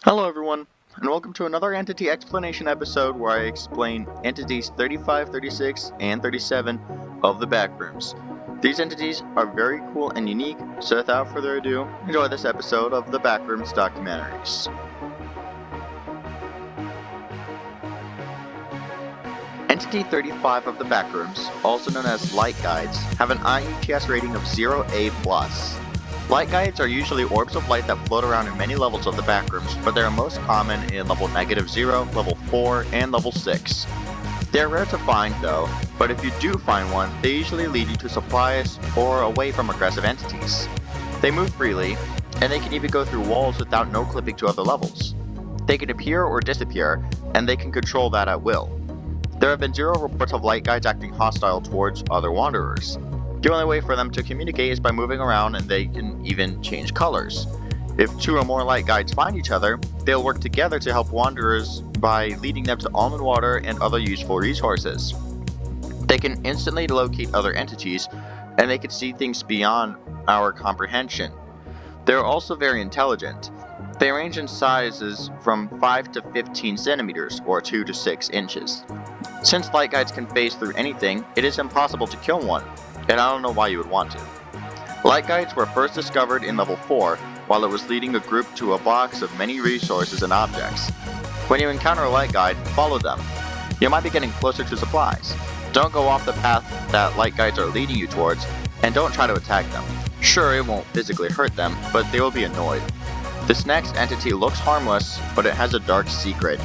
Hello everyone, and welcome to another entity explanation episode where I explain entities 35, 36, and 37 of the Backrooms. These entities are very cool and unique, so without further ado, enjoy this episode of the Backrooms Documentaries. Entity 35 of the Backrooms, also known as Light Guides, have an IETS rating of 0A+. Light guides are usually orbs of light that float around in many levels of the Backrooms, but they are most common in level -0, level 4, and level 6. They are rare to find though, but if you do find one, they usually lead you to supplies or away from aggressive entities. They move freely, and they can even go through walls without no clipping to other levels. They can appear or disappear, and they can control that at will. There have been 0 reports of light guides acting hostile towards other wanderers. The only way for them to communicate is by moving around, and they can even change colors. If 2 or more light guides find each other, they'll work together to help wanderers by leading them to almond water and other useful resources. They can instantly locate other entities, and they can see things beyond our comprehension. They're also very intelligent. They range in sizes from 5 to 15 centimeters, or 2 to 6 inches. Since light guides can phase through anything, it is impossible to kill one, and I don't know why you would want to. Light guides were first discovered in level 4 while it was leading a group to a box of many resources and objects. When you encounter a light guide, follow them. You might be getting closer to supplies. Don't go off the path that light guides are leading you towards, and don't try to attack them. Sure, it won't physically hurt them, but they will be annoyed. This next entity looks harmless, but it has a dark secret.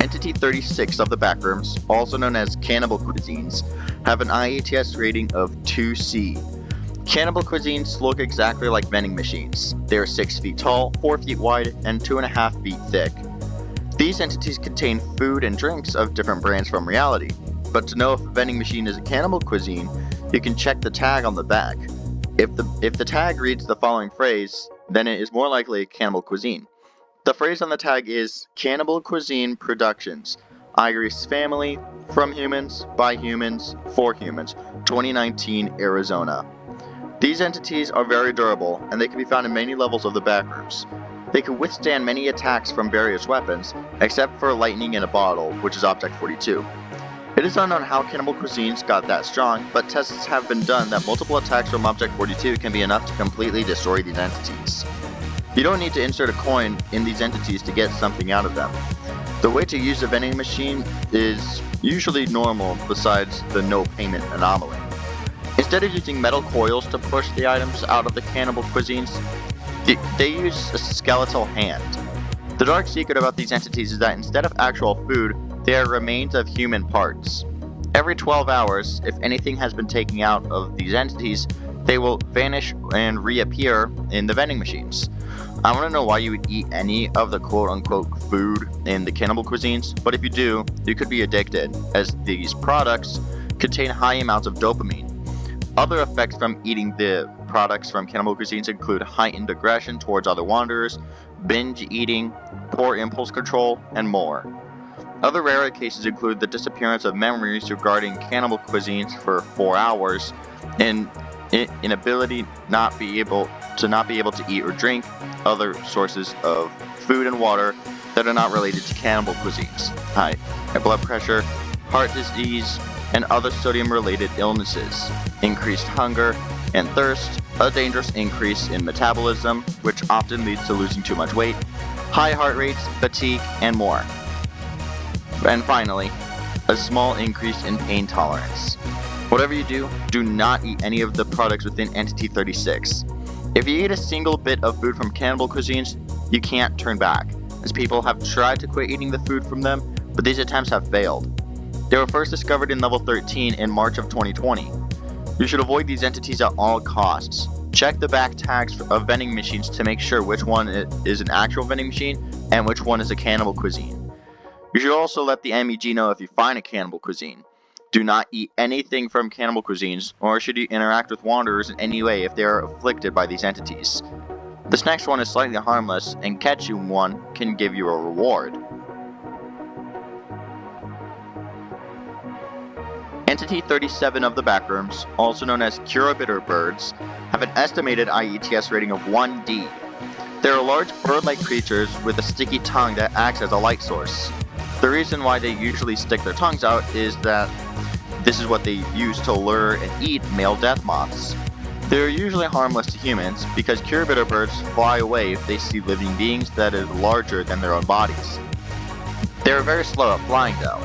Entity 36 of the Backrooms, also known as Cannibal Cuisines, have an IETS rating of 2C. Cannibal Cuisines look exactly like vending machines. They are 6 feet tall, 4 feet wide, and 2.5 feet thick. These entities contain food and drinks of different brands from reality, but to know if a vending machine is a cannibal cuisine, you can check the tag on the back. If the tag reads the following phrase, then it is more likely a cannibal cuisine. The phrase on the tag is Cannibal Cuisine Productions, Iris Family, From Humans, By Humans, For Humans, 2019, Arizona. These entities are very durable, and they can be found in many levels of the Backrooms. They can withstand many attacks from various weapons, except for lightning in a bottle, which is Object 42. It is unknown how Cannibal Cuisines got that strong, but tests have been done that multiple attacks from Object 42 can be enough to completely destroy these entities. You don't need to insert a coin in these entities to get something out of them. The way to use a vending machine is usually normal besides the no payment anomaly. Instead of using metal coils to push the items out of the Cannibal Cuisines, they use a skeletal hand. The dark secret about these entities is that instead of actual food, they are remains of human parts. Every 12 hours, if anything has been taken out of these entities, they will vanish and reappear in the vending machines. I want to know why you would eat any of the quote-unquote food in the Cannibal Cuisines, but if you do, you could be addicted, as these products contain high amounts of dopamine. Other effects from eating the products from Cannibal Cuisines include heightened aggression towards other wanderers, binge eating, poor impulse control, and more. Other rare cases include the disappearance of memories regarding Cannibal Cuisines for 4 hours, and inability not be able to eat or drink other sources of food and water that are not related to Cannibal Cuisines, high blood pressure, heart disease, and other sodium-related illnesses, increased hunger and thirst, a dangerous increase in metabolism, which often leads to losing too much weight, high heart rates, fatigue, and more. And finally, a small increase in pain tolerance. Whatever you do, do not eat any of the products within Entity 36. If you eat a single bit of food from Cannibal Cuisines, you can't turn back, as people have tried to quit eating the food from them, but these attempts have failed. They were first discovered in level 13 in March of 2020. You should avoid these entities at all costs. Check the back tags of vending machines to make sure which one is an actual vending machine and which one is a Cannibal Cuisine. You should also let the MEG know if you find a Cannibal Cuisine. Do not eat anything from Cannibal Cuisines, or should you interact with wanderers in any way if they are afflicted by these entities. This next one is slightly harmless, and catching one can give you a reward. Entity 37 of the Backrooms, also known as Curabiter birds, have an estimated IETS rating of 1D. They are large bird-like creatures with a sticky tongue that acts as a light source. The reason why they usually stick their tongues out is that this is what they use to lure and eat male death moths. They are usually harmless to humans because Curabiter birds fly away if they see living beings that are larger than their own bodies. They are very slow at flying though.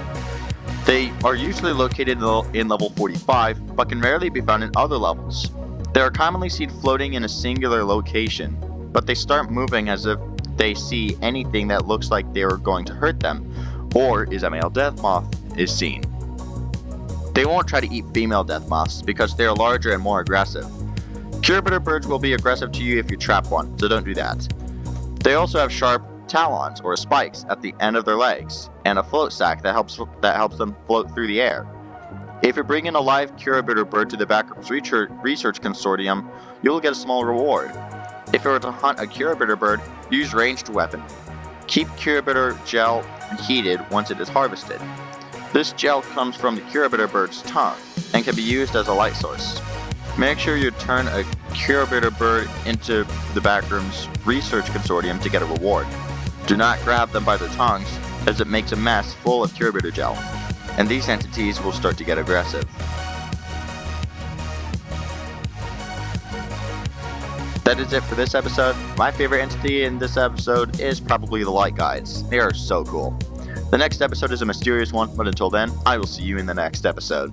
They are usually located in level 45, but can rarely be found in other levels. They are commonly seen floating in a singular location, but they start moving as if they see anything that looks like they are going to hurt them, or is a male death moth is seen. They won't try to eat female death moths because they are larger and more aggressive. Curabiter birds will be aggressive to you if you trap one, so don't do that. They also have sharp talons or spikes at the end of their legs, and a float sac that helps them float through the air. If you bring in a live Curabiter bird to the Backrooms Research Consortium, you will get a small reward. If you were to hunt a Curabiter bird, use ranged weapon. Keep Curabiter gel heated once it is harvested. This gel comes from the Curabiter bird's tongue and can be used as a light source. Make sure you turn a Curabiter bird into the Backrooms Research Consortium to get a reward. Do not grab them by their tongues, as it makes a mess full of Curabiter gel, and these entities will start to get aggressive. That is it for this episode. My favorite entity in this episode is probably the light guides. They are so cool. The next episode is a mysterious one, but until then, I will see you in the next episode.